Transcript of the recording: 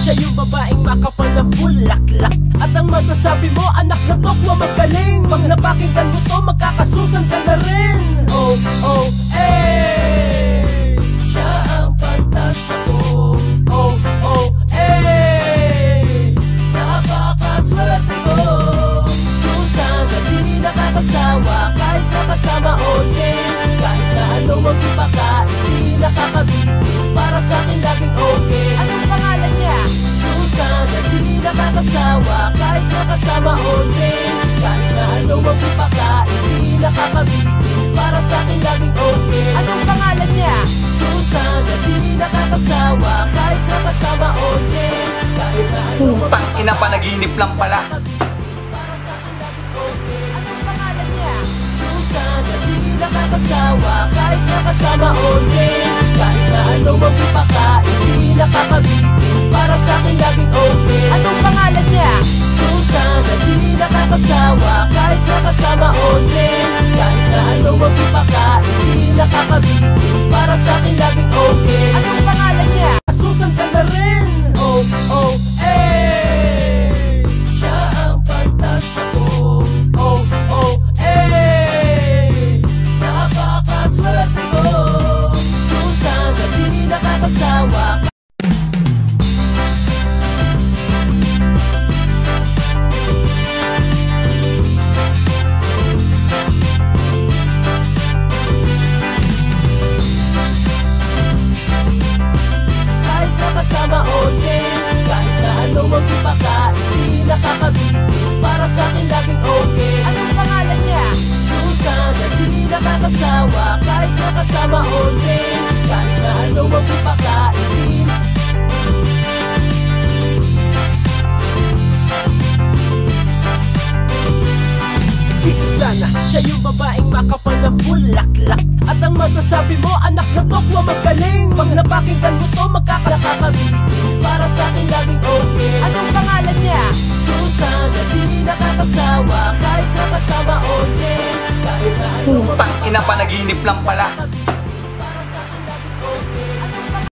Siya yung babaeng makapal na bulaklak. At ang masasabi mo, anak na tokwa magaling. Pag napakinggan mo to, magkakasusan ka na rin. Oh, oh, eh, siya ang pantasya ko. Oh, oh, eh, napakaswerte ko. Susan na di nakakasawa, kahit nakasama all day. Kahit na ano magpipakain, di nakakabitin. Para sa'kin laging okay. Anong pangalan niya? Susan na di nakakasawa, kahit nakasama all day. Kahit na ano magpipakain, di nakakabitin. Para sa'kin laging okay. Anong pangalan niya? Susan na di nakakasawa, kahit nakasama all day. Kahit na ano Putang ina, panaginip lang pala. Nakakasawa, kahit nakasama all day. Kahit na ano magpipakain, di nakakabitin. Para sa'kin laging okay. Anong pangalan niya? Susan na di nakakasawa, kahit nakasama all day. Kahit na ano magpipakain, di nakakabitin. Para sa'kin laging okay. Anong pangalan niya? Susan ka na rin. Oh, oh, eh, siya ang pantasya ko. Oh, oh, eh, napakaswerte ko. Susan na di nakakasawa. Kahit nakasama all day. Kahit na ano magpipakain, di nakakabitin. Para sa'kin laging okay. Anong pangalan niya? Susan na di nakakasawa, kahit nakasama all day. Kahit na ano magpipakain, di si Susana, siya yung babaeng makapal na bulaklak. At ang masasabi mo, anak na tokwa magaling. Pag napakinggan mo to, magkakakabitin. Para sa'kin laging okay. Anong pangalan niya? Susan na di nakakasawa, kahit nakasama all day. Kahit na ano Putang ina, panaginip lang pala.